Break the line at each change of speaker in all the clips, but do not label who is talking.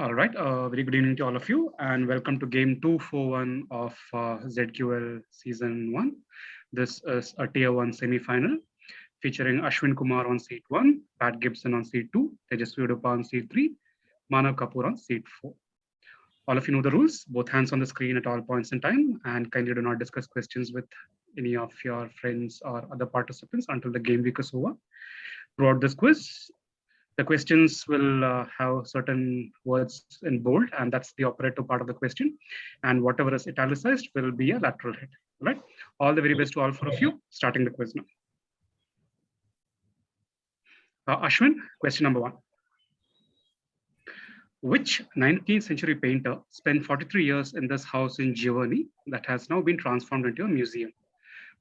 All right, very good evening to all of you, and welcome to game 241 of ZQL Season 1. This is a Tier 1 semi-final featuring Ashwin Kumar on seat 1, Pat Gibson on seat 2, Thejaswi Udupa on seat 3, Manav Kapur on seat 4. All of you know the rules, both hands on the screen at all points in time, and kindly do not discuss questions with any of your friends or other participants until the game week is over. Throughout this quiz, the questions will have certain words in bold, and that's the operative part of the question. And whatever is italicized will be a lateral hit. Right? All the very best to all four of you. Starting the quiz now. Ashwin, question number 1. Which 19th century painter spent 43 years in this house in Giovanni that has now been transformed into a museum?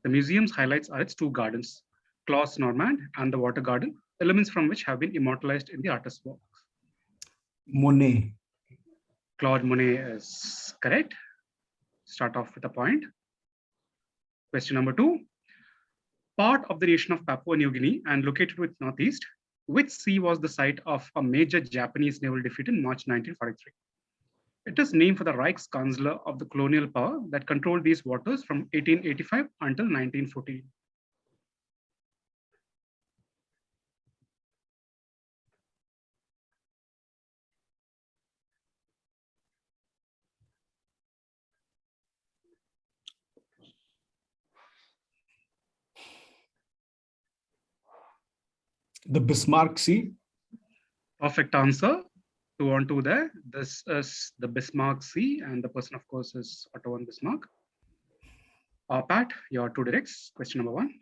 The museum's highlights are its two gardens, Claus Normand and the Water Garden, elements from which have been immortalized in the artist's works.
Monet.
Claude Monet is correct. Start off with a point. Question number 2. Part of the nation of Papua New Guinea and located with northeast, which sea was the site of a major Japanese naval defeat in March 1943? It is named for the Reichskanzler of the colonial power that controlled these waters from 1885 until 1914.
The Bismarck Sea.
Perfect answer. 2 on 2 there. This is the Bismarck Sea, and the person, of course, is Otto von Bismarck. Pat, your 2 directs. Question number 1.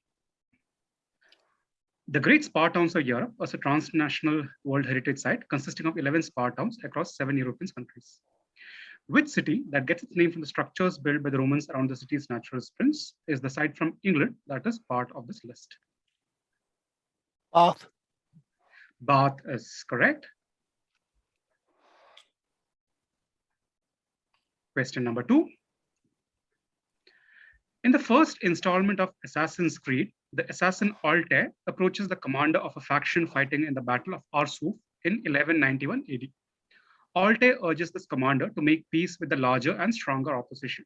The Great Spa Towns of Europe was a transnational World Heritage Site consisting of 11 spa towns across 7 European countries. Which city that gets its name from the structures built by the Romans around the city's natural springs is the site from England that is part of this list?
Bath.
Bath is correct. Question number 2. In the first installment of Assassin's Creed, the assassin Altair approaches the commander of a faction fighting in the Battle of Arsuf in 1191 AD. Altair urges this commander to make peace with the larger and stronger opposition.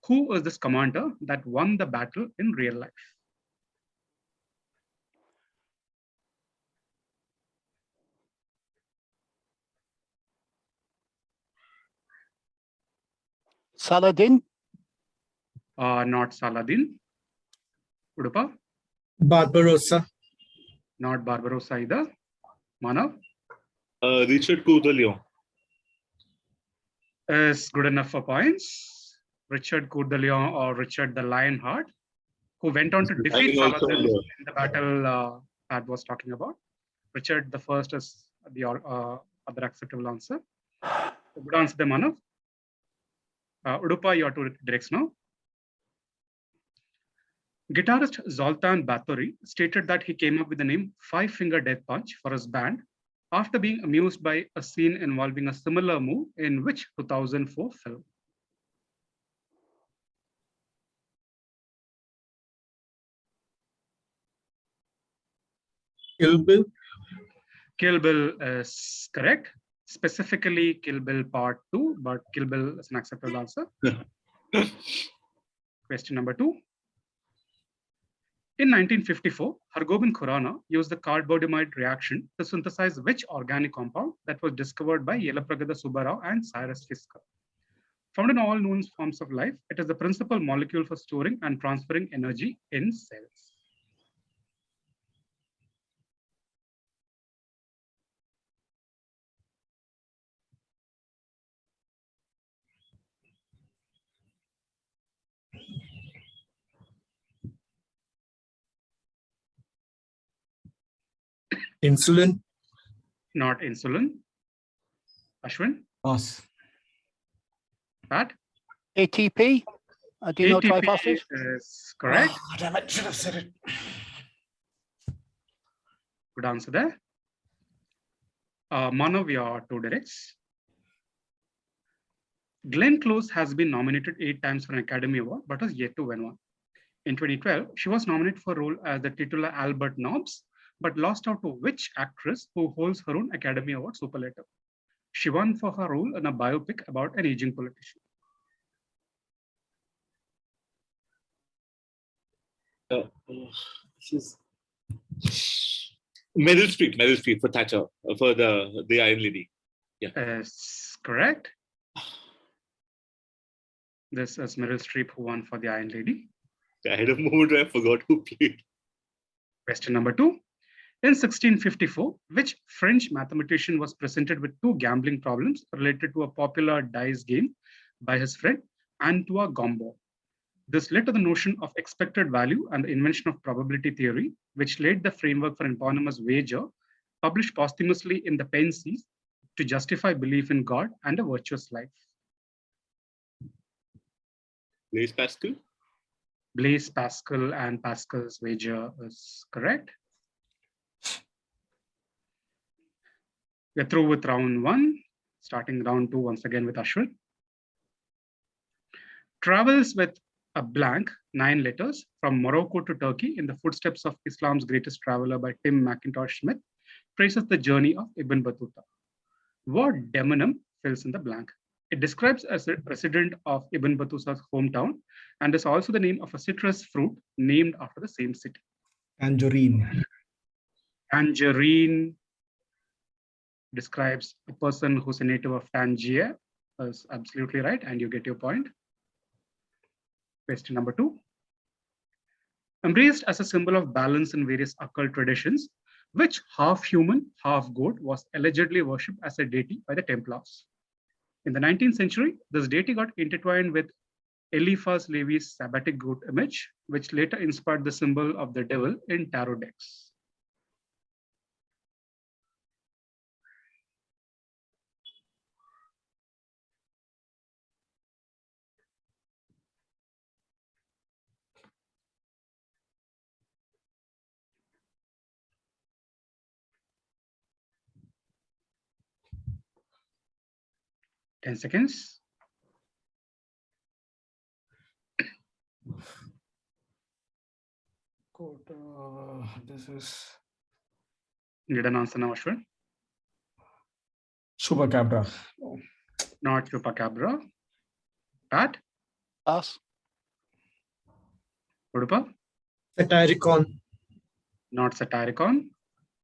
Who is this commander that won the battle in real life?
Saladin.
Not Saladin. Udupa?
Barbarossa.
Not Barbarossa either. Manav?
Richard Coeur de Lion.
Is good enough for points. Richard Coeur de Lion, or Richard the Lionheart, who went on to defeat Saladin in the battle Pat was talking about. Richard the First is the other acceptable answer. So good answer there, Manav. Udupa, your 2 directs now. Guitarist Zoltan Bathory stated that he came up with the name Five Finger Death Punch for his band after being amused by a scene involving a similar move in which 2004 film?
Kill Bill.
Kill Bill is correct. Specifically Kill Bill Part 2, but Kill Bill is an acceptable answer. Question number 2. In 1954, Hargobind Khurana used the carbonamide reaction to synthesize which organic compound that was discovered by Yelapragada Subbarao and Cyrus Fisker? Found in all known forms of life, it is the principal molecule for storing and transferring energy in cells.
Insulin.
Not insulin. Ashwin?
Pass.
Pat?
ATP.
ATP is correct.
Oh, damn it, should have said it.
Good answer there. Manav, your 2 directs. Glenn Close has been nominated 8 times for an Academy Award, but has yet to win one. In 2012, she was nominated for a role as the titular Albert Nobbs, but lost out to which actress who holds her own Academy Award superlative? She won for her role in a biopic about an aging politician.
This is Meryl Streep for Thatcher, for the Iron Lady.
Is correct. This is Meryl Streep who won for the Iron Lady.
I had a moment where I forgot who played.
Question number 2. In 1654, which French mathematician was presented with 2 gambling problems related to a popular dice game by his friend Antoine Gombeau? This led to the notion of expected value and the invention of probability theory, which laid the framework for an eponymous wager published posthumously in the Pensies to justify belief in God and a virtuous life.
Blaise Pascal?
Blaise Pascal and Pascal's wager is correct. We're through with round 1, starting round 2 once again with Ashwin. Travels with a blank 9 letters from Morocco to Turkey in the footsteps of Islam's greatest traveler by Tim McIntosh Smith traces the journey of Ibn Battuta. What demonym fills in the blank? It describes a resident of Ibn Battuta's hometown and is also the name of a citrus fruit named after the same city.
Tangerine.
Tangerine describes a person who's a native of Tangier. That's absolutely right, and you get your point. Question number 2. Embraced as a symbol of balance in various occult traditions, which half-human, half-goat was allegedly worshipped as a deity by the Templars? In the 19th century, this deity got intertwined with Eliphas Levi's sabbatic goat image, which later inspired the symbol of the devil in tarot decks. Ten seconds.
This is
Need an answer now, Ashwin?
Chupacabra.
Not Chupacabra. Pat?
Pass.
Udupa?
Satyricon.
Not Satyricon.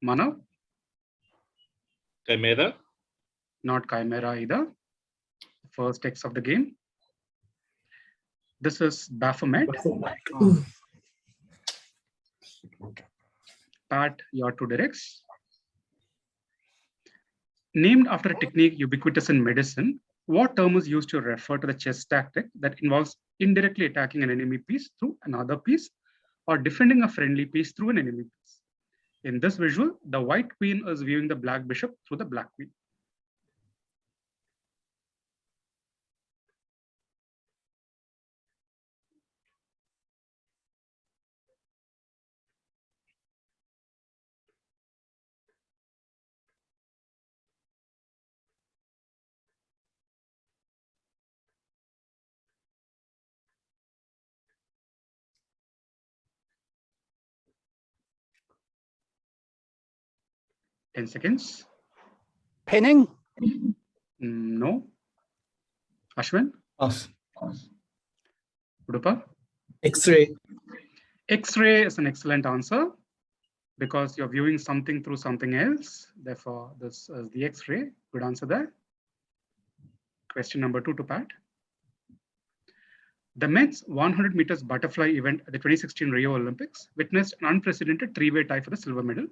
Manav?
Chimera.
Not Chimera either. First text of the game. This is Baphomet. Pat, your 2 directs. Named after a technique ubiquitous in medicine, what term is used to refer to the chess tactic that involves indirectly attacking an enemy piece through another piece or defending a friendly piece through an enemy piece? In this visual, the white queen is viewing the black bishop through the black queen. Ten seconds.
Pinning.
No. Ashwin?
Pass.
Udupa?
X-ray.
X-ray is an excellent answer because you're viewing something through something else. Therefore, this is the X-ray. Good answer there. Question number 2 to Pat. The men's 100 meters butterfly event at the 2016 Rio Olympics witnessed an unprecedented 3-way tie for the silver medal,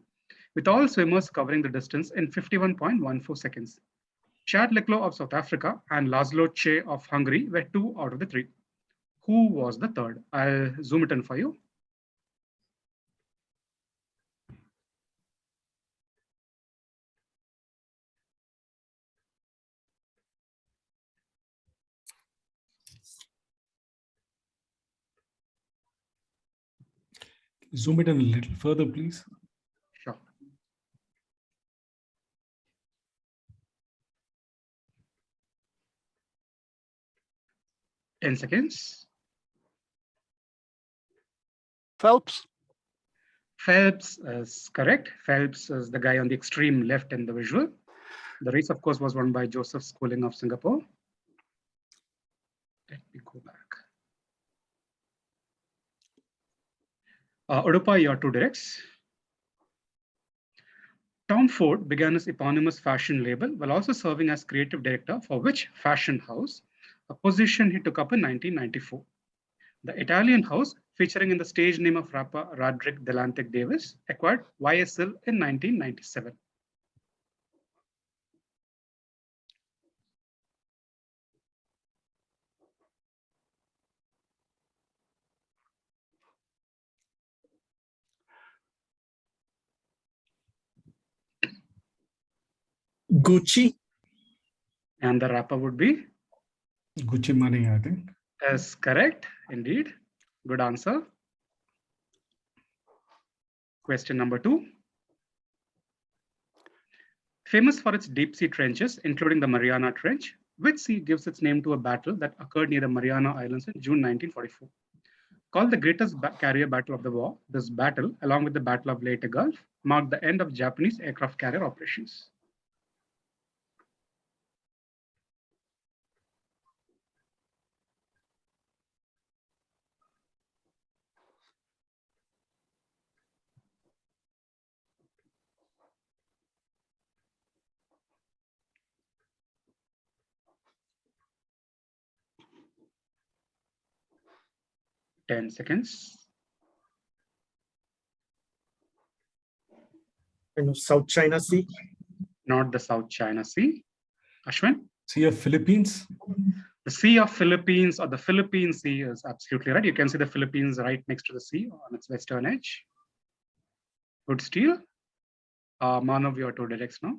with all swimmers covering the distance in 51.14 seconds. Chad Leclos of South Africa and Laszlo Che of Hungary were 2 out of the 3. Who was the third? I'll zoom it in for you.
Zoom it in a little further, please.
Sure. Ten seconds.
Phelps.
Phelps is correct. Phelps is the guy on the extreme left in the visual. The race, of course, was won by Joseph Schooling of Singapore. Let me go back. Udupa, your 2 directs. Tom Ford began his eponymous fashion label while also serving as creative director for which fashion house, a position he took up in 1994. The Italian house, featuring in the stage name of rapper Roderick Delantic Davis, acquired YSL in 1997.
Gucci.
And the rapper would be?
Gucci Money, I think.
Yes, correct, indeed. Good answer. Question number 2. Famous for its deep sea trenches, including the Mariana Trench, which sea gives its name to a battle that occurred near the Mariana Islands in June 1944. Called the greatest carrier battle of the war, this battle, along with the Battle of Leyte Gulf, marked the end of Japanese aircraft carrier operations. Ten seconds.
South China Sea.
Not the South China Sea. Ashwin?
Sea of Philippines.
The Sea of Philippines or the Philippine Sea is absolutely right. You can see the Philippines right next to the sea on its western edge. Good steal. Manav, your 2 directs now.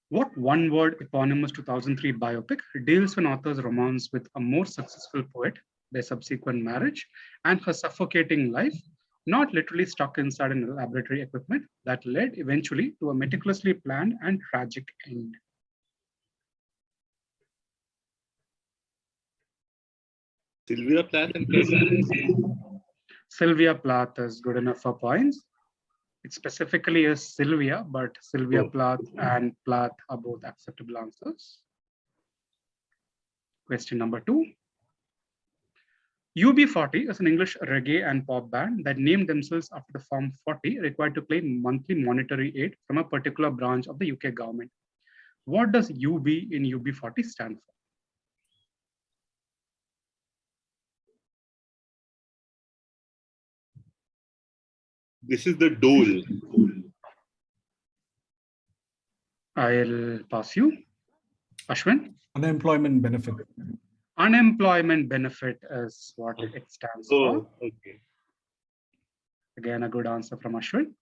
What one-word eponymous 2003 biopic deals with an author's romance with a more successful poet, their subsequent marriage, and her suffocating life, not literally stuck inside an laboratory equipment that led eventually to a meticulously planned and tragic end?
Sylvia Plath and Plath.
Sylvia Plath is good enough for points. It specifically is Sylvia, but Sylvia Plath and Plath are both acceptable answers. Question number 2. UB40 is an English reggae and pop band that named themselves after the Form 40 required to claim monthly monetary aid from a particular branch of the UK government. What does UB in UB40 stand for?
This is the dole.
I'll pass you. Ashwin?
Unemployment benefit.
Unemployment benefit is what it stands for.
Okay.
Again, a good answer from Ashwin.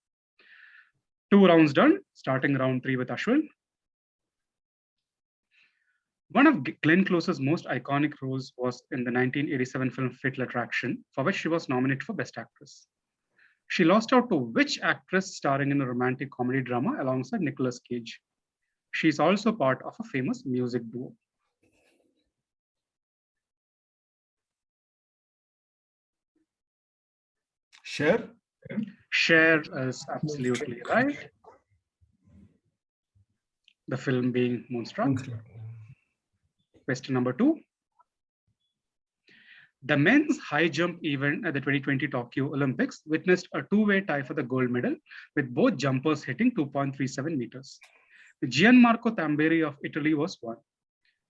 2 rounds done, starting round 3 with Ashwin. One of Glenn Close's most iconic roles was in the 1987 film Fatal Attraction, for which she was nominated for Best Actress. She lost out to which actress starring in a romantic comedy drama alongside Nicolas Cage? She is also part of a famous music duo.
Cher.
Cher is absolutely right. The film being Moonstruck. Question number 2. The men's high jump event at the 2020 Tokyo Olympics witnessed a 2-way tie for the gold medal, with both jumpers hitting 2.37 meters. Gianmarco Tamberi of Italy was one.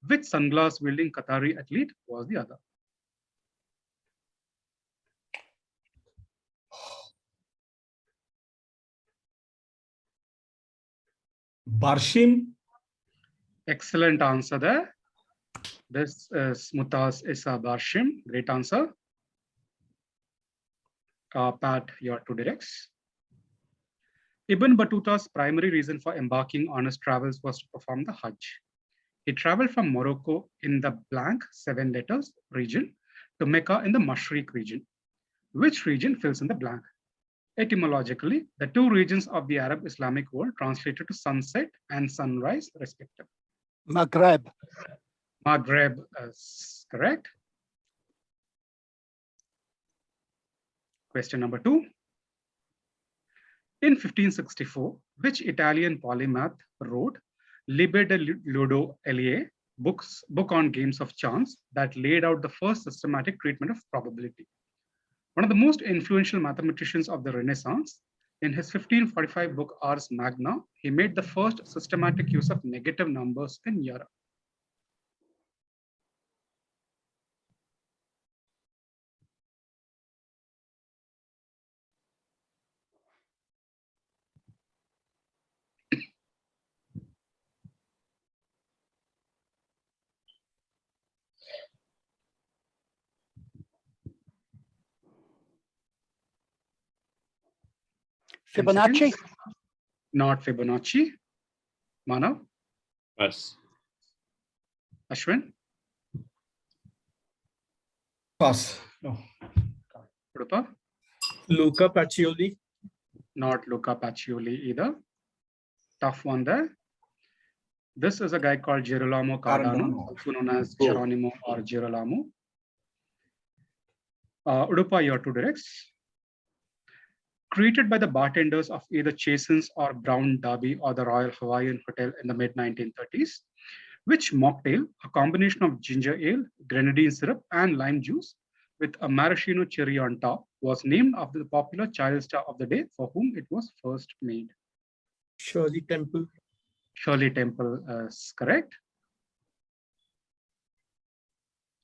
Which sunglass-wielding Qatari athlete was the other?
Barshim.
Excellent answer there. This is Mutaz Issa Barshim. Great answer. Pat, your 2 directs. Ibn Battuta's primary reason for embarking on his travels was to perform the Hajj. He traveled from Morocco in the blank 7 letters region to Mecca in the Mashriq region. Which region fills in the blank? Etymologically, the 2 regions of the Arab Islamic world translated to sunset and sunrise, respectively.
Maghreb.
Maghreb is correct. Question number 2. In 1564, which Italian polymath wrote Liber de Ludo Elie, book on games of chance that laid out the first systematic treatment of probability? One of the most influential mathematicians of the Renaissance, in his 1545 book Ars Magna, he made the first systematic use of negative numbers in Europe.
Fibonacci.
Not Fibonacci. Manav?
Pass.
Ashwin?
Pass. No.
Udupa?
Luca Pacioli.
Not Luca Pacioli either. Tough one there. This is a guy called Girolamo Cardano, also known as Geronimo or Girolamo. Udupa, your two directs. Created by the bartenders of either Chasen's or Brown Derby or the Royal Hawaiian Hotel in the mid-1930s, which mocktail, a combination of ginger ale, grenadine syrup, and lime juice, with a maraschino cherry on top, was named after the popular child star of the day for whom it was first made.
Shirley Temple.
Shirley Temple is correct.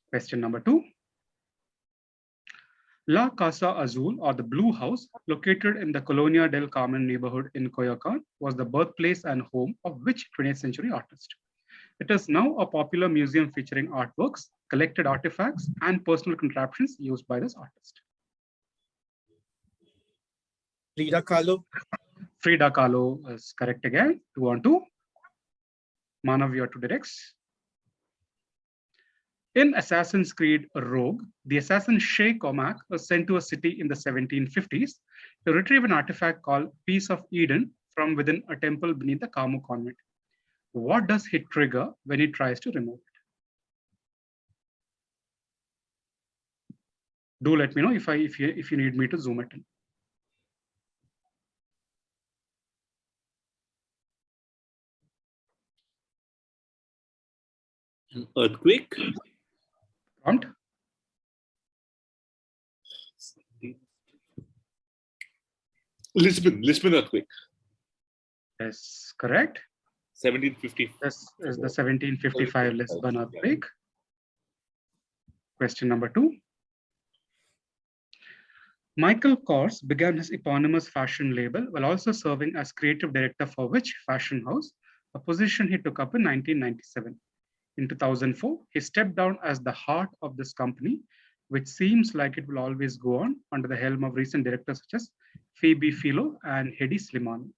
Question number 2. La Casa Azul, or the Blue House, located in the Colonia del Carmen neighborhood in Coyoacan, was the birthplace and home of which 20th century artist? It is now a popular museum featuring artworks, collected artifacts, and personal contraptions used by this artist.
Frida Kahlo.
Frida Kahlo is correct again. 2 on 2. Manav, your two directs. In Assassin's Creed Rogue, the assassin Shay Cormac was sent to a city in the 1750s to retrieve an artifact called Piece of Eden from within a temple beneath the Carmo convent. What does he trigger when he tries to remove it? Do let me know if you need me to zoom it in.
An earthquake.
Prompt.
Lisbon earthquake.
Yes, correct.
1750.
This is the 1755 Lisbon earthquake. Question number 2. Michael Kors began his eponymous fashion label while also serving as creative director for which fashion house, a position he took up in 1997. In 2004, he stepped down as the heart of this company, which seems like it will always go on under the helm of recent directors such as Phoebe Philo and Hedi Slimani.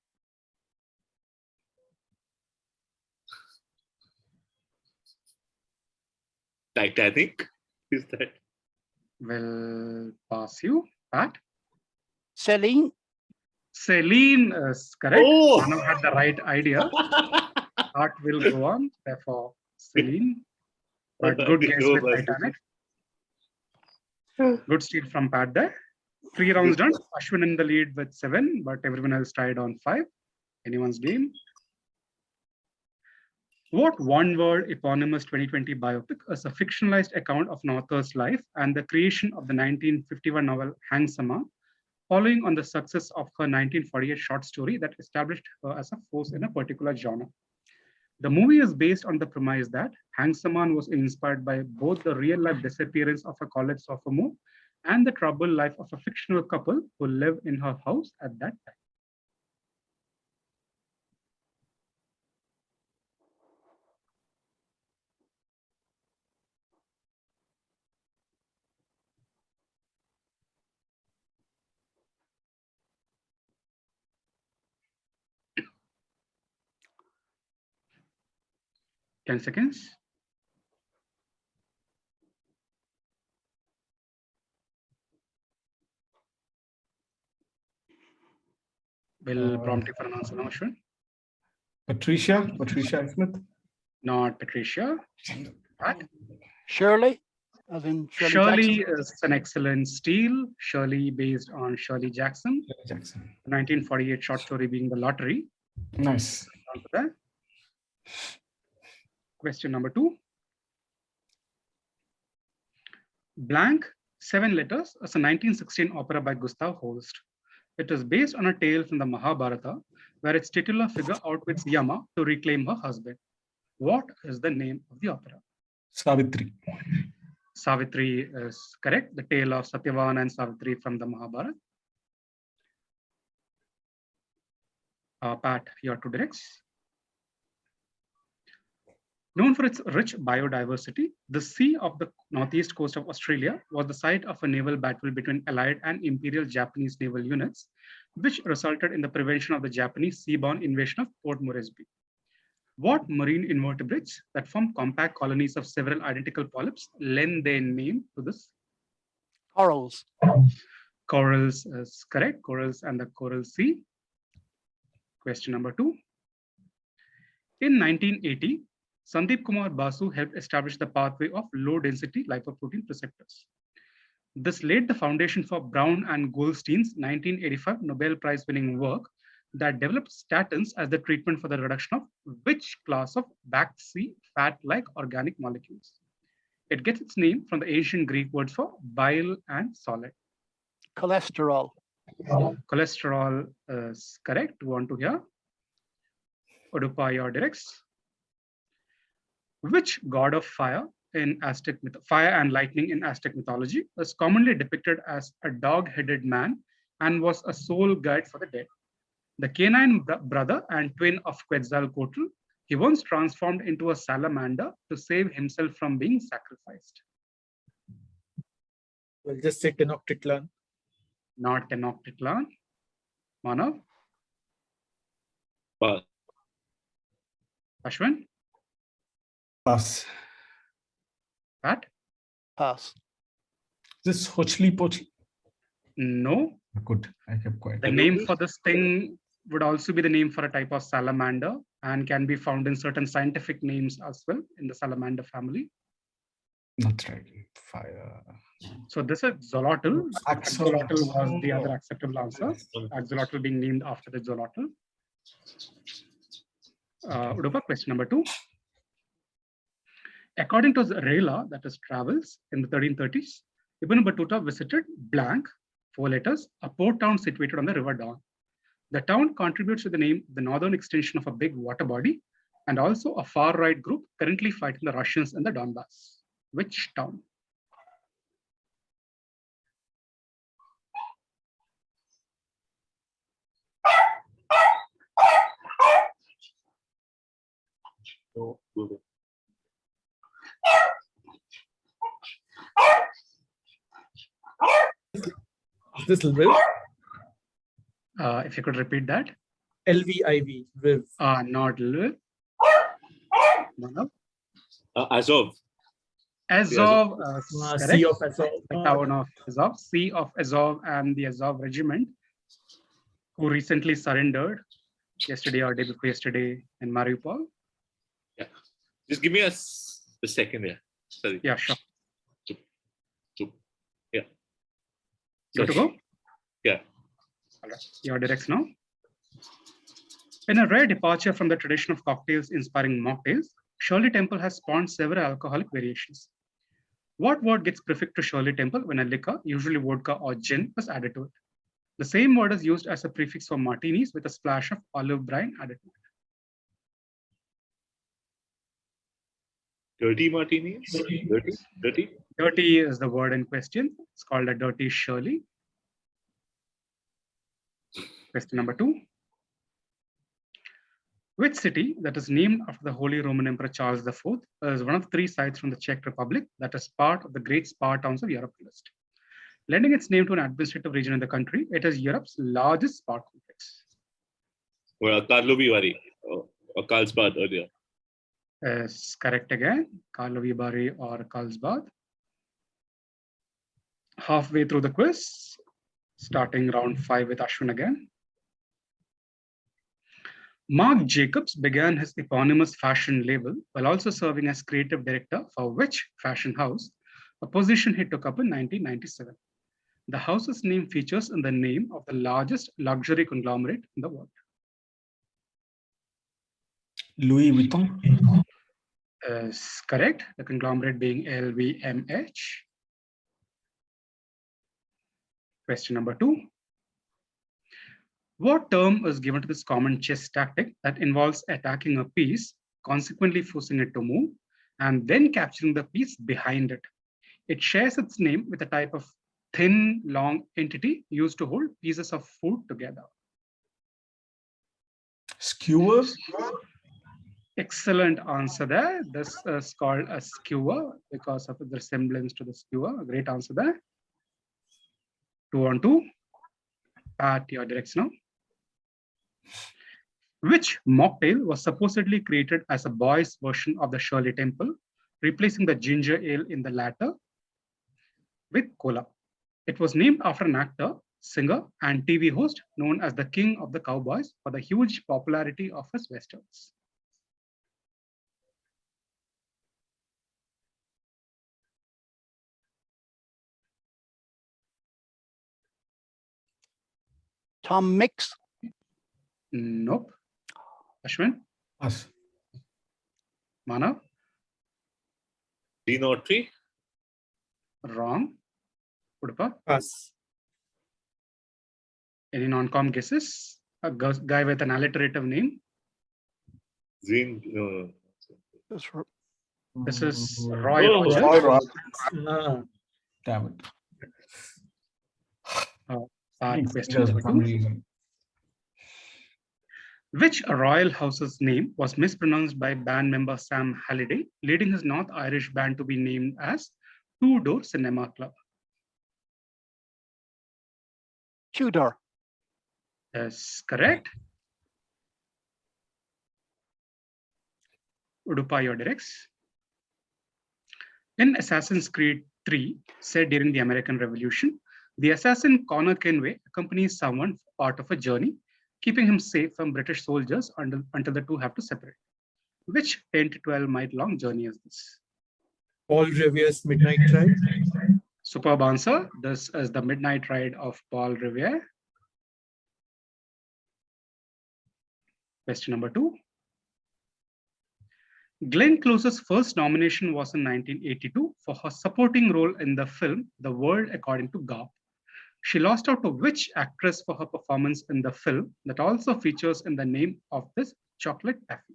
Titanic. Is that?
Will pass you. Pat?
Celine.
Celine is correct.
Oh!
Manav had the right idea. Art will go on, therefore Celine. But good guess with Titanic. Good steal from Pat there. 3 rounds done. Ashwin in the lead with 7, but everyone else tied on 5. Anyone's game. What one-word eponymous 2020 biopic is a fictionalized account of an author's life and the creation of the 1951 novel Hang Sama, following on the success of her 1948 short story that established her as a force in a particular genre. The movie is based on the premise that Hang Saman was inspired by both the real-life disappearance of a college sophomore and the troubled life of a fictional couple who live in her house at that time. Ten seconds. Will prompt you for an answer now, Ashwin.
Patricia Smith.
Not Patricia. Pat?
Shirley. as in
Shirley
Jackson.
is an excellent steal. Shirley based on Shirley Jackson,
Jackson.
1948 short story being The Lottery.
Nice.
On to that. Question number 2. Blank, 7 letters, is a 1916 opera by Gustav Holst. It is based on a tale from the Mahabharata, where its titular figure outwits Yama to reclaim her husband. What is the name of the opera?
Savitri.
Savitri is correct. The tale of Satyavan and Savitri from the Mahabharata. Pat, your 2 directs. Known for its rich biodiversity, the sea of the northeast coast of Australia was the site of a naval battle between Allied and Imperial Japanese naval units, which resulted in the prevention of the Japanese seaborne invasion of Port Moresby. What marine invertebrates that form compact colonies of several identical polyps lend their name to this?
Corals.
Corals is correct. Corals and the Coral Sea. Question number 2. In 1980, Sandeep Kumar Basu helped establish the pathway of low-density lipoprotein receptors. This laid the foundation for Brown and Goldstein's 1985 Nobel Prize-winning work that developed statins as the treatment for the reduction of which class of backed sea fat-like organic molecules? It gets its name from the ancient Greek words for bile and solid.
Cholesterol.
Cholesterol is correct. Want to hear? Udupa, your directs. Which god of fire in Aztec fire and lightning in Aztec mythology is commonly depicted as a dog-headed man and was a soul guide for the dead? The canine brother and twin of Quetzalcoatl, he once transformed into a salamander to save himself from being sacrificed.
We'll just say Tenochtitlan.
Not Tenochtitlan. Manav?
Pass.
Ashwin?
Pass.
Pat?
Pass.
This Hochli Pochli.
No.
Good. I kept quiet.
The name for this thing would also be the name for a type of salamander and can be found in certain scientific names as well in the salamander family.
Not right. Fire.
So this is Xolotl.
Axolotl.
Axolotl was the other acceptable answer. Axolotl being named after the Xolotl. Udupa, question number 2. According to Rela, that is travels, in the 1330s, Ibn Battuta visited blank, 4 letters, a port town situated on the River Don. The town contributes to the name the northern extension of a big water body and also a far-right group currently fighting the Russians in the Donbass. Which town?
No, Google.
Is this Lviv?
If you could repeat that.
LVIV, Viv.
Not Lviv. Manav?
Azov.
Azov,
Sea of Azov.
the town of Azov, Sea of Azov, and the Azov regiment, who recently surrendered yesterday or day before yesterday in Mariupol.
Yeah. Just give me a second here. Sorry.
Yeah, sure.
Yeah.
Good to go?
Yeah.
All right. Your directs now. In a rare departure from the tradition of cocktails inspiring mocktails, Shirley Temple has spawned several alcoholic variations. What word gets prefixed to Shirley Temple when a liquor, usually vodka or gin, is added to it? The same word is used as a prefix for martinis with a splash of olive brine added to it.
Dirty martinis? Dirty?
Dirty is the word in question. It's called a dirty Shirley. Question number 2. Which city that is named after the Holy Roman Emperor Charles IV is one of 3 sites from the Czech Republic that is part of the great spa towns of Europe list? Lending its name to an administrative region in the country, it is Europe's largest spa complex.
Well, Karlovy Vary or Carlsbad earlier.
Is correct again. Karlovy Vary or Carlsbad. Halfway through the quiz, starting round 5 with Ashwin again. Marc Jacobs began his eponymous fashion label while also serving as creative director for which fashion house a position he took up in 1997. The house's name features in the name of the largest luxury conglomerate in the world.
Louis Vuitton.
Is correct, the conglomerate being LVMH. Question number 2. What term is given to this common chess tactic that involves attacking a piece, consequently forcing it to move, and then capturing the piece behind it? It shares its name with a type of thin, long entity used to hold pieces of food together.
Skewer.
Excellent answer there. This is called a skewer because of the resemblance to the skewer. Great answer there. 2 on 2. Pat, your directs now. Which mocktail was supposedly created as a boy's version of the Shirley Temple, replacing the ginger ale in the latter with cola? It was named after an actor, singer, and TV host known as the King of the Cowboys for the huge popularity of his westerns.
Tom Mix.
Nope. Ashwin,
Us.
Manav,
Gene Autry.
wrong. Udupa,
Pass.
any non-com guesses? A guy with an alliterative name.
Gene. No.
That's r-
This is Roy
Oh,
Rogers.
Roy Rogers.
No.
Damn it.
Question number 2. Which royal house's name was mispronounced by band member Sam Halliday, leading his North Irish band to be named as Two Door Cinema Club?
Tudor.
That's correct. Udupa, your directs. In Assassin's Creed 3, set during the American Revolution, the assassin Connor Kenway accompanies someone part of a journey, keeping him safe from British soldiers until the two have to separate. Which 10 to 12 mile long journey is this?
Paul Revere's Midnight Ride.
Superb answer. This is the Midnight Ride of Paul Revere. Question number 2. Glenn Close's first nomination was in 1982 for her supporting role in the film The World According to Garp. She lost out to which actress for her performance in the film that also features in the name of this chocolate taffy?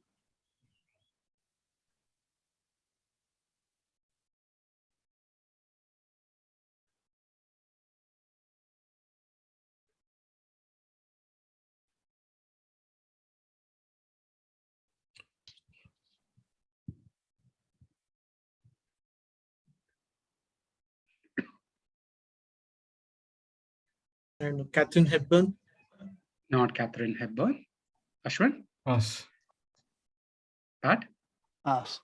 And Catherine Hepburn.
Not Katharine Hepburn. Ashwin,
Us.
Pat,
Pass.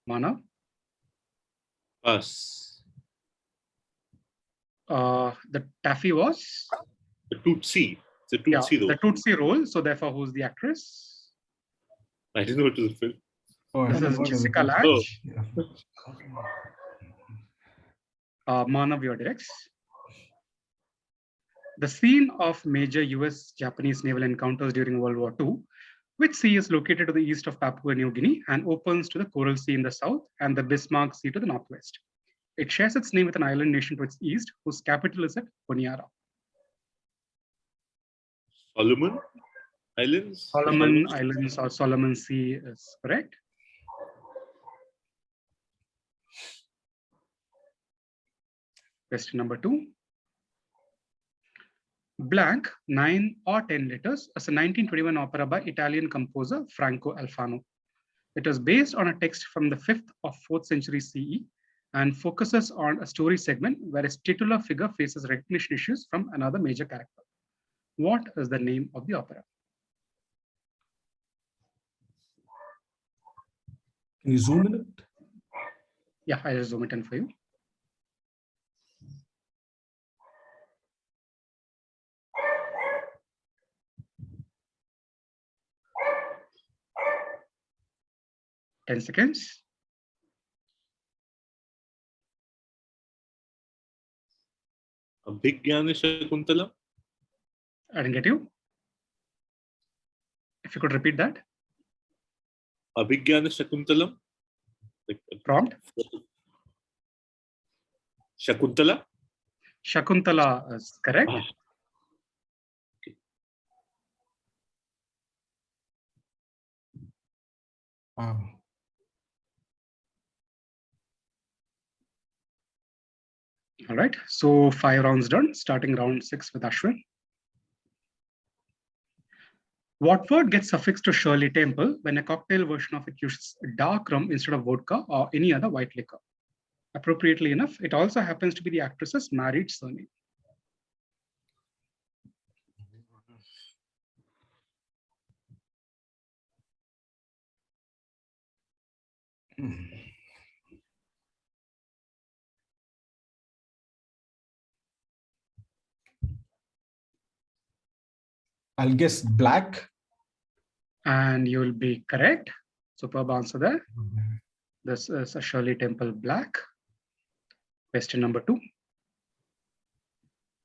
Manav.
Pass.
The taffy was?
The Tootsie. It's a
Yeah,
Tootsie though.
the Tootsie role. So therefore, who's the actress?
I didn't know it was a film.
Oh, I
This is
forgot
Jessica
about
Lange.
Oh.
that. Yeah.
Manav, your directs. The scene of major US-Japanese naval encounters during World War II, which sea is located to the east of Papua New Guinea and opens to the Coral Sea in the south and the Bismarck Sea to the northwest. It shares its name with an island nation to its east, whose capital is at Honiara.
Solomon Islands.
Solomon Islands or Solomon Sea is correct. Question number 2. Blank, 9 or 10 letters, is a 1921 opera by Italian composer Franco Alfano. It is based on a text from the 5th or 4th century CE and focuses on a story segment where a titular figure faces recognition issues from another major character. What is the name of the opera?
Can you zoom in it?
Yeah, I'll zoom it in for you. Ten seconds.
Abhigyana Shakuntalam.
I didn't get you. If you could repeat that.
Abhigyana Shakuntalam.
Prompt.
Shakuntala.
Shakuntala is correct.
Ah.
Wow.
All right. So 5 rounds done, starting round 6 with Ashwin. What word gets suffixed to Shirley Temple when a cocktail version of it uses dark rum instead of vodka or any other white liquor? Appropriately enough, it also happens to be the actress's married surname.
I'll guess black.
And you will be correct. Superb answer there. This is a Shirley Temple Black. Question number 2.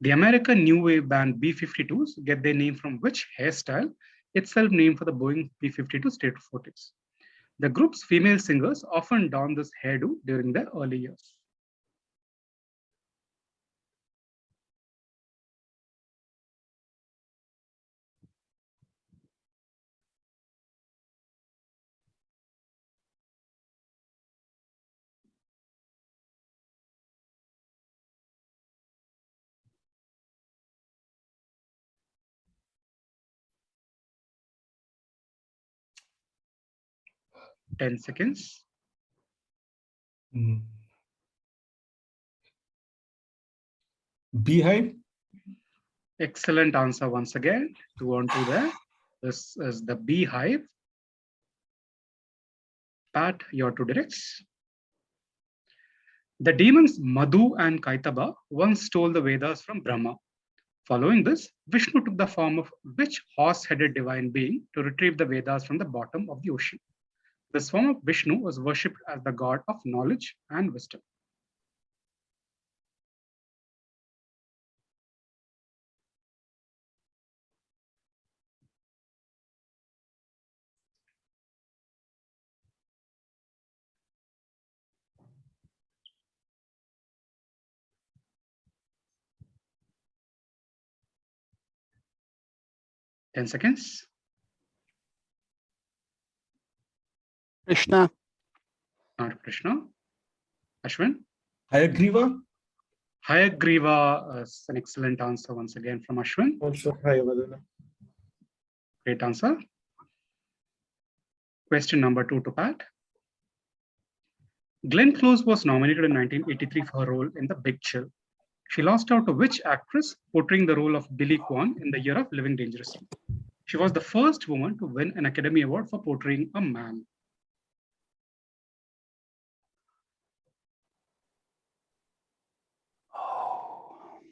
The American new wave band B-52s get their name from which hairstyle, itself named for the Boeing B-52 Stratofortress? The group's female singers often don this hairdo during their early years. Ten seconds.
Beehive.
Excellent answer once again. 2 on 2 there. This is the Beehive. Pat, your 2 directs. The demons Madhu and Kaitaba once stole the Vedas from Brahma. Following this, Vishnu took the form of which horse-headed divine being to retrieve the Vedas from the bottom of the ocean? This form of Vishnu was worshipped as the god of knowledge and wisdom. Ten seconds.
Krishna.
Not Krishna. Ashwin.
Hayagriva.
Hayagriva is an excellent answer once again from Ashwin.
Also Hayavadana.
Great answer. Question number 2 to Pat. Glenn Close was nominated in 1983 for her role in The Big Chill. She lost out to which actress portraying the role of Billy Kwan in The Year of Living Dangerously? She was the first woman to win an Academy Award for portraying a man.
Oh.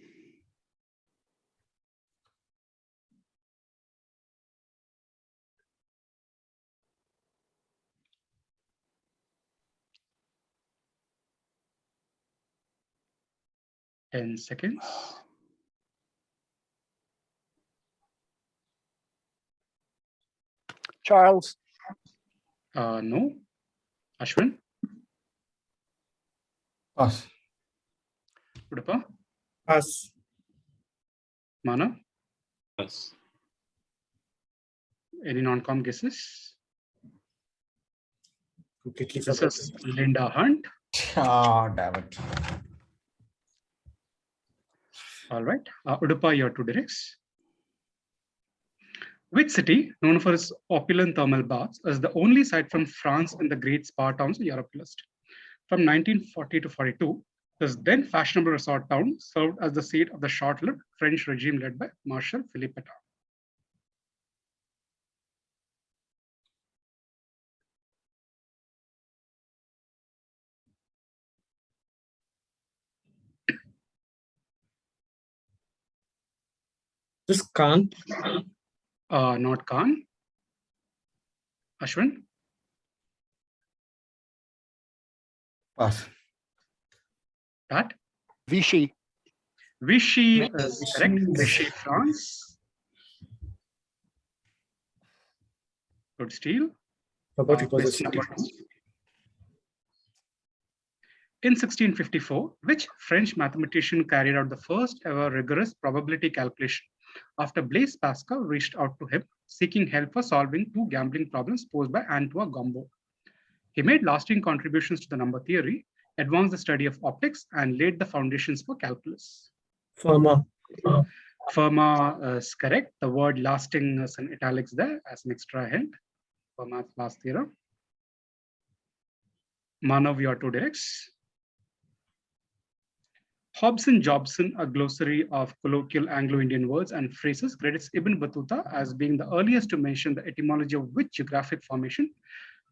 Ten seconds.
Charles.
No. Ashwin.
Pass.
Udupa.
Pass.
Manav.
Yes.
Any non-com guesses?
Completely
This
forgot.
is Linda Hunt.
Ah, damn it.
All right. Udupa, your 2 directs. Which city, known for its opulent thermal baths, is the only site from France in the great spa towns of Europe list? From 1940 to 42, this then fashionable resort town served as the seat of the short-lived French regime led by Marshal Philippe Pétain.
This can't.
Not Khan. Ashwin.
Pass.
Pat.
Vichy.
Vichy is correct. Vichy, France. Good steal.
Forgot it was a
Question
city.
number 2. In 1654, which French mathematician carried out the first ever rigorous probability calculation after Blaise Pascal reached out to him seeking help for solving 2 gambling problems posed by Antoine Gombeau? He made lasting contributions to the number theory, advanced the study of optics, and laid the foundations for calculus.
Pharma.
Fermat is correct. The word lasting is in italics there as an extra hint. Fermat's last theorem. Manav, your 2 directs. Hobson Jobson, a glossary of colloquial Anglo-Indian words and phrases, credits Ibn Battuta as being the earliest to mention the etymology of which geographic formation,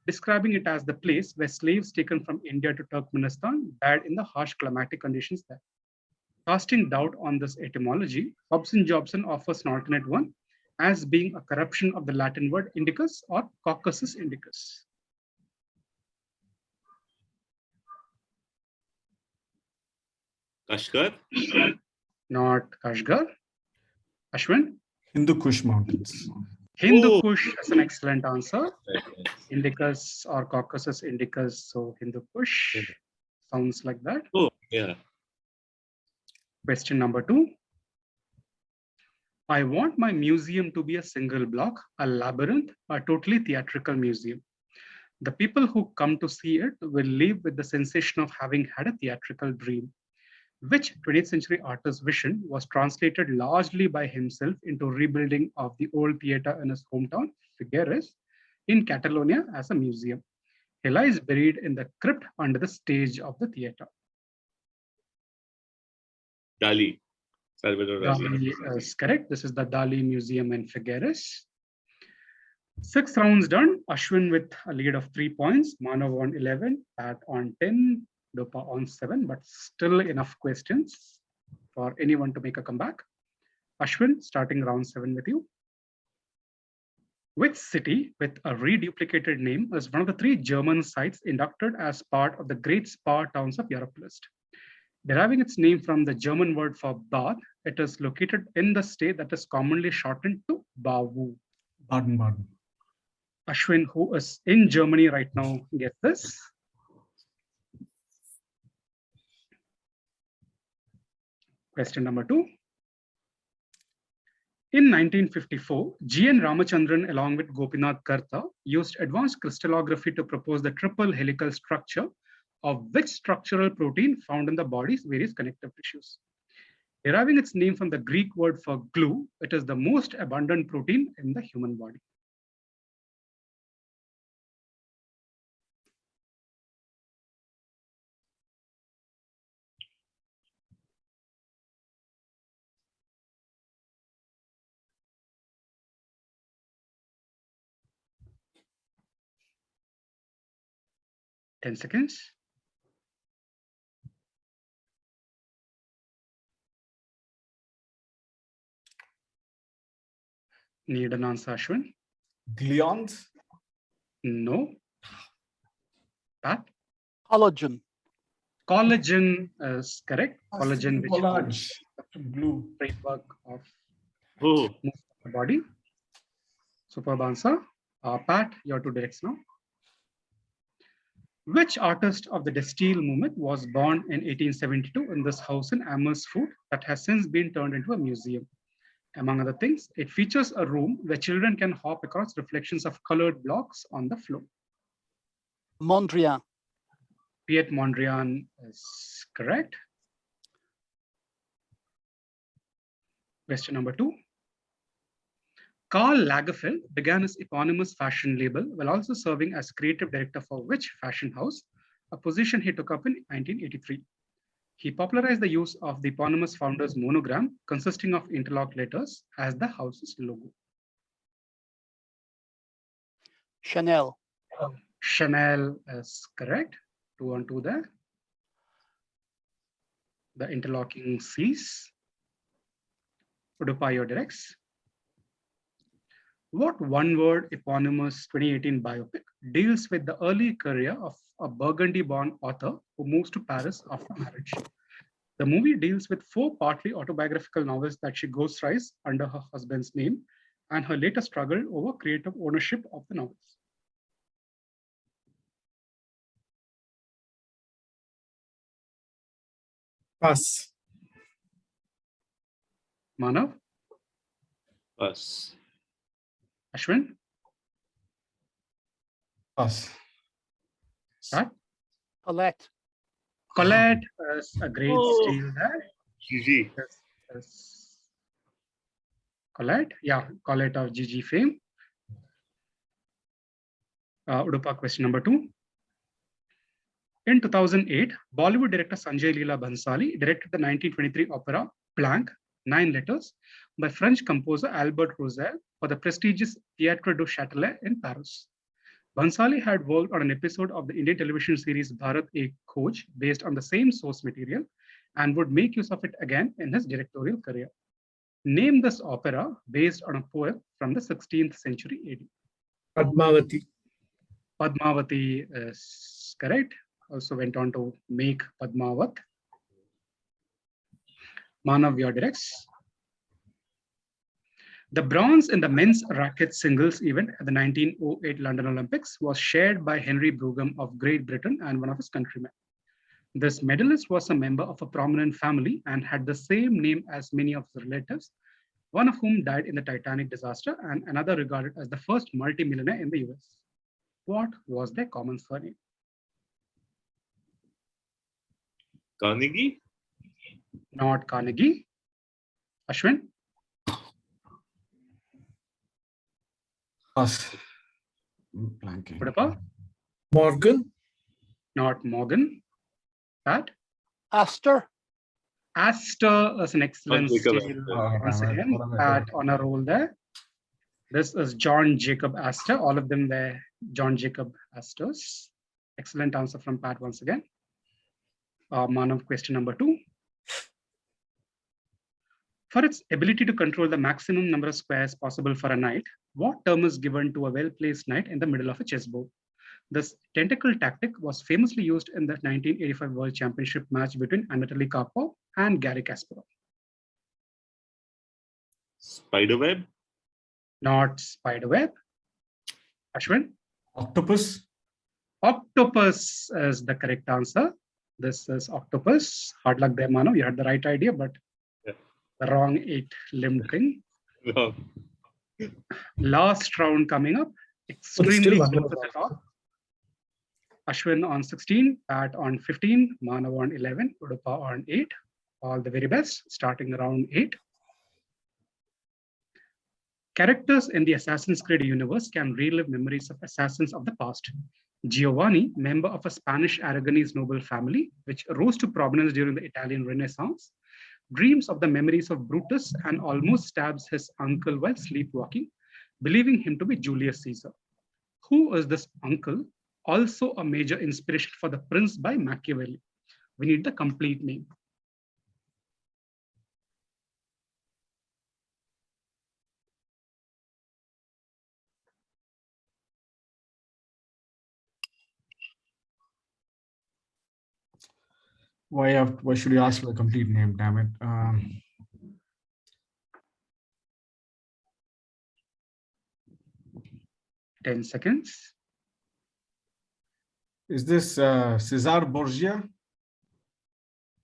describing it as the place where slaves taken from India to Turkmenistan died in the harsh climatic conditions there. Casting doubt on this etymology, Hobson Jobson offers an alternate one as being a corruption of the Latin word indicus or Caucasus indicus.
Kashgar.
Not Kashgar. Ashwin?
Hindu Kush Mountains.
Hindu
Oh.
Kush is an excellent answer.
Right, right.
Indicus or Caucasus indicus, so Hindu Kush sounds like that.
Oh, yeah.
Question number 2. I want my museum to be a single block, a labyrinth, a totally theatrical museum. The people who come to see it will leave with the sensation of having had a theatrical dream. Which 20th century artist's vision was translated largely by himself into rebuilding of the old theatre in his hometown, Figueres, in Catalonia as a museum. He lies buried in the crypt under the stage of the theatre.
Dali. Salvador Dali.
Dali is correct. This is the Dali Museum in Figueres. 6 rounds done. Ashwin with a lead of 3 points. Manav on 11, Pat on 10, Udupa on 7, but still enough questions for anyone to make a comeback. Ashwin, starting round 7 with you. Which city with a reduplicated name is one of the 3 German sites inducted as part of the Great Spa Towns of Europe list? Deriving its name from the German word for bath, it is located in the state that is commonly shortened to Bawu.
Baden-Baden.
Ashwin, who is in Germany right now, get this. Question number 2. In 1954, G.N. Ramachandran, along with Gopinath Karta, used advanced crystallography to propose the triple helical structure of which structural protein found in the body's various connective tissues. Deriving its name from the Greek word for glue, it is the most abundant protein in the human body. Ten seconds. Need an answer, Ashwin?
Glions.
No. Pat?
Collagen.
Collagen is correct. Collagen, which
Collage. Glue.
framework of
Oh,
most of the body. Superb answer. Pat, your 2 directs now. Which artist of the Destile movement was born in 1872 in this house in Amersfoort that has since been turned into a museum? Among other things, it features a room where children can hop across reflections of colored blocks on the floor.
Mondrian.
Piet Mondrian is correct. Question number 2. Karl Lagerfeld began his eponymous fashion label while also serving as creative director for which fashion house, a position he took up in 1983. He popularized the use of the eponymous founder's monogram consisting of interlocked letters as the house's logo.
Chanel.
Chanel is correct. 2 on 2 there. The interlocking C's. Udupa, your directs. What one-word eponymous 2018 biopic deals with the early career of a Burgundy-born author who moves to Paris after marriage? The movie deals with 4 partly autobiographical novels that she ghostwrites under her husband's name and her later struggle over creative ownership of the novels.
Pass.
Manav,
Pass.
Ashwin,
Pass.
Pat?
Colette.
Colette is a great
Oh.
steal there.
GG.
Yes. Colette, yeah, Colette of GG fame. Udupa, question number 2. In 2008, Bollywood director Sanjay Leela Bhansali directed the 1923 opera Blank, 9 Letters, by French composer Albert Roussel for the prestigious Théâtre du Châtelet in Paris. Bhansali had worked on an episode of the Indian television series Bharat Ek Khoj based on the same source material and would make use of it again in his directorial career. Name this opera based on a poem from the 16th century AD.
Padmavati.
Padmavati is correct. Also went on to make Padmavat. Manav, your directs. The bronze in the men's racket singles event at the 1908 London Olympics was shared by Henry Brougham of Great Britain and one of his countrymen. This medalist was a member of a prominent family and had the same name as many of his relatives, one of whom died in the Titanic disaster and another regarded as the first multimillionaire in the US. What was their common surname?
Carnegie?
Not Carnegie. Ashwin?
Pass. Blanking.
Udupa?
Morgan.
Not Morgan. Pat?
Astor.
Astor is an excellent
Jacob
steal
Astor.
once
Oh,
again.
what am I
Pat
doing?
on a roll there. This is John Jacob Astor. All of them were John Jacob Astors. Excellent answer from Pat once again. Manav, question number 2. For its ability to control the maximum number of squares possible for a knight, what term is given to a well-placed knight in the middle of a chessboard? This tentacle tactic was famously used in the 1985 World Championship match between Anatoly Karpov and Garry Kasparov.
Spiderweb?
Not spiderweb. Ashwin?
Octopus.
Octopus is the correct answer. This is octopus. Hard luck there, Manav. You had the right idea, but
Yeah.
the wrong 8-limbed thing.
No.
Last round coming up.
But
Extremely
still
close
Manav
at the
was
top. Ashwin on 16, Pat on 15, Manav on 11, Udupa on 8. All the very best, starting around 8. Characters in the Assassin's Creed universe can relive memories of assassins of the past. Giovanni, member of a Spanish Aragonese noble family, which rose to prominence during the Italian Renaissance, dreams of the memories of Brutus and almost stabs his uncle while sleepwalking, believing him to be Julius Caesar. Who is this uncle? Also a major inspiration for The Prince by Machiavelli. We need the complete name.
Why should you ask for the complete name? Damn it.
10 seconds.
Is this Cesar Borgia?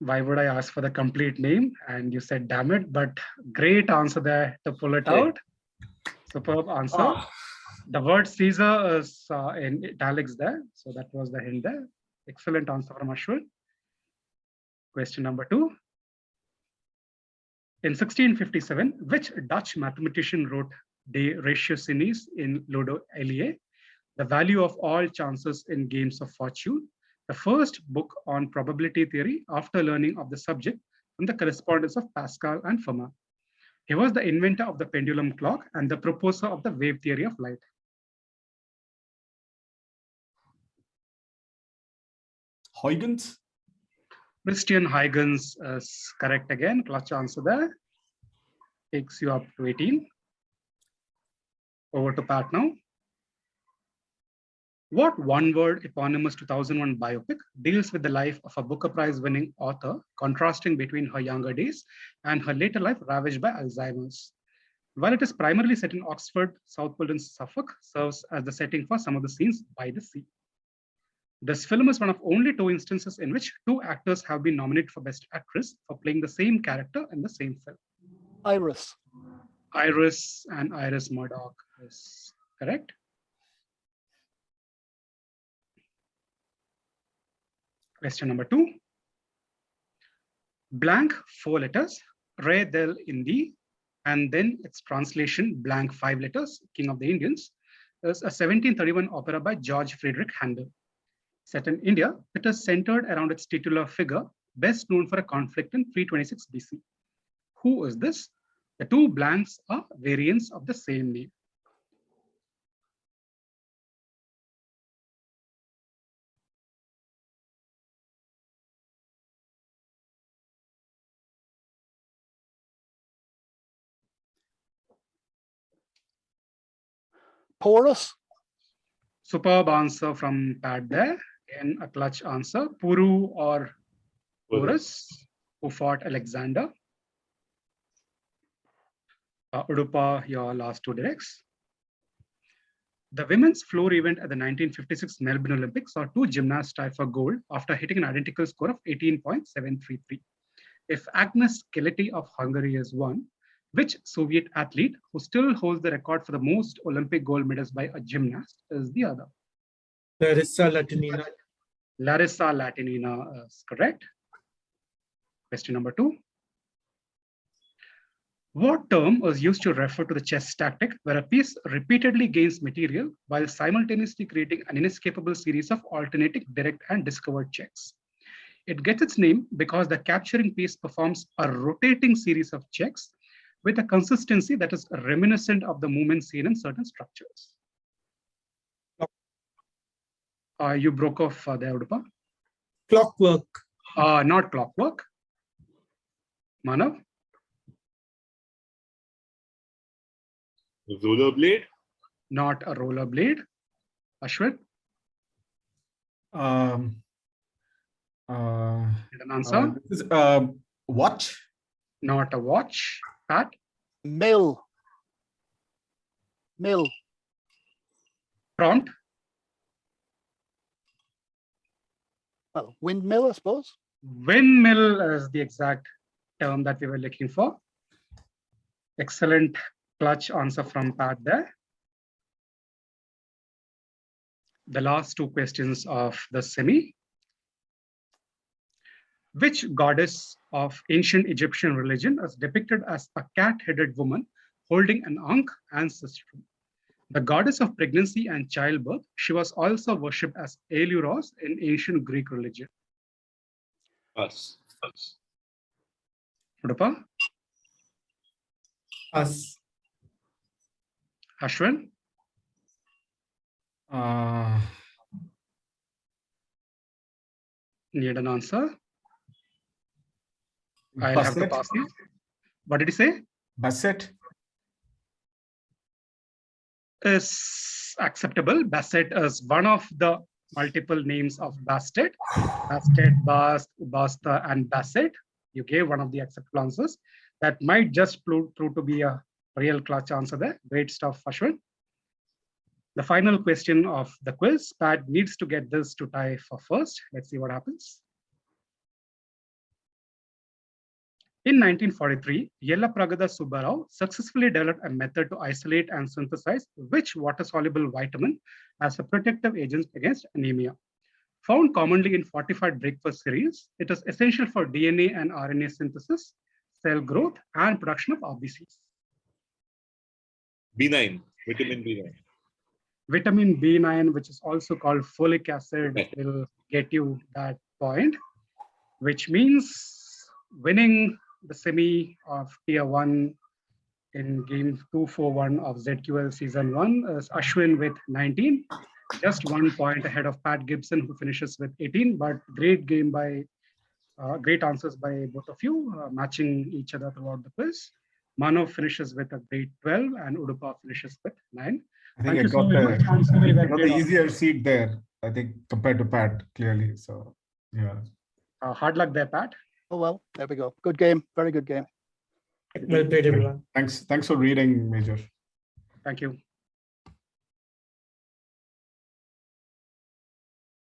Why would I ask for the complete name? And you said, damn it, but great answer there to pull it
Okay.
out. Superb answer.
Ah,
The word Caesar is in italics there. So that was the hint there. Excellent answer from Ashwin. Question number 2. In 1657, which Dutch mathematician wrote De Ratiocines in Ludo Elie, the value of all chances in games of fortune, the first book on probability theory after learning of the subject from the correspondence of Pascal and Fermat. He was the inventor of the pendulum clock and the proposer of the wave theory of light.
Huygens?
Christian Huygens is correct again. Clutch answer there. Takes you up to 18. Over to Pat now. What one-word eponymous 2001 biopic deals with the life of a Booker Prize-winning author, contrasting between her younger days and her later life ravaged by Alzheimer's? While it is primarily set in Oxford, Southwold and Suffolk serves as the setting for some of the scenes by the sea. This film is one of only 2 instances in which 2 actors have been nominated for Best Actress for playing the same character in the same film.
Iris.
Iris and Iris Murdoch is correct. Question number 2. Blank 4 letters, Re Del Indi, and then its translation, blank 5 letters, King of the Indians, is a 1731 opera by George Friedrich Handel. Set in India, it is centered around its titular figure, best known for a conflict in 326 BC. Who is this? The 2 blanks are variants of the same name.
Porus.
Superb answer from Pat there. Again, a clutch answer. Puru or Porus, who fought Alexander. Udupa, your last 2 directs. The women's floor event at the 1956 Melbourne Olympics saw 2 gymnasts tie for gold after hitting an identical score of 18.733. If Agnes Keleti of Hungary is one, which Soviet athlete who still holds the record for the most Olympic gold medals by a gymnast is the other?
Larissa Latinina.
Larissa Latinina is correct. Question number 2. What term was used to refer to the chess tactic where a piece repeatedly gains material while simultaneously creating an inescapable series of alternating direct and discovered checks? It gets its name because the capturing piece performs a rotating series of checks with a consistency that is reminiscent of the movement seen in certain structures. You broke off there, Udupa.
Clockwork.
Not clockwork. Manav?
Rollerblade?
Not a rollerblade. Ashwin? Need an answer?
This is watch.
Not a watch. Pat?
Mill. Mill.
Prompt?
Well, windmill, I suppose.
Windmill is the exact term that we were looking for. Excellent clutch answer from Pat there. The last 2 questions of the semi. Which goddess of ancient Egyptian religion is depicted as a cat-headed woman holding an ankh ancestral? The goddess of pregnancy and childbirth, she was also worshipped as Eleuros in ancient Greek religion.
Us.
Udupa?
Us.
Ashwin? Need an answer? I'll have to pass you. What did he say?
Basset.
Is acceptable. Basset is one of the multiple names of Bastet. Bastet, Bast, Ubasta, and Basset. You gave one of the acceptable answers. That might just prove to be a real clutch answer there. Great stuff, Ashwin. The final question of the quiz. Pat needs to get this to tie for first. Let's see what happens. In 1943, Yellapragada Subbarao successfully developed a method to isolate and synthesize which water-soluble vitamin as a protective agent against anemia. Found commonly in fortified breakfast cereals, it is essential for DNA and RNA synthesis, cell growth, and production of RBCs.
B9, vitamin B9.
Vitamin B9, which is also called folic acid, will get you that point, which means winning the semi of tier 1 in game 241 of ZQL season 1 is Ashwin with 19, just 1 point ahead of Pat Gibson, who finishes with 18, but great game by great answers by both of you, matching each other throughout the quiz. Manav finishes with a great 12 and Udupa finishes with 9.
I
Thank
think I
you so
got
very much. And so very well
got
played
the
all.
easier seat there, I think, compared to Pat, clearly. So, yeah.
Hard luck there, Pat.
Oh, well, there we go. Good game. Very good game.
Well played, everyone.
Thanks for reading, Major.
Thank you.